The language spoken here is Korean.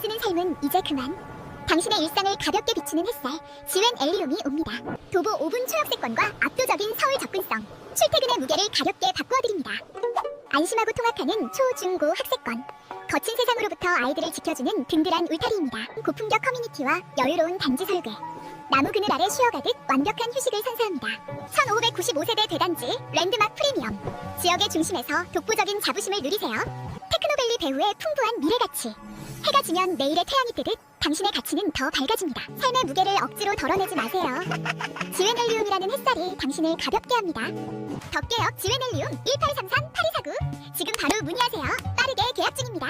지는 삶은 이제 그만. 당신의 일상을 가볍게 비추는 햇살, 지웬 엘리롬이 옵니다. 도보 5분 초역세권과 압도적인 서울 접근성, 출퇴근의 무게를 가볍게 바꾸어드립니다. 안심하고 통학하는 초, 중, 고 학세권, 거친 세상으로부터 아이들을 지켜주는 든든한 울타리입니다. 고품격 커뮤니티와 여유로운 단지 설계, 나무 그늘 아래 쉬어가듯 완벽한 휴식을 선사합니다. 1595세대 대단지 랜드마크 프리미엄, 지역의 중심에서 독보적인 자부심을 누리세요. 테크노밸리 배후의 풍부한 미래가치, 해가 지면 내일의 태양이 뜨듯 당신의 가치는 더 밝아집니다. 삶의 무게를 억지로 덜어내지 마세요. 지웬헬리움이라는 햇살이 당신을 가볍게 합니다. 덕계역 지웬헬리움 1833-8249, 지금 바로 문의하세요. 빠르게 계약 중입니다.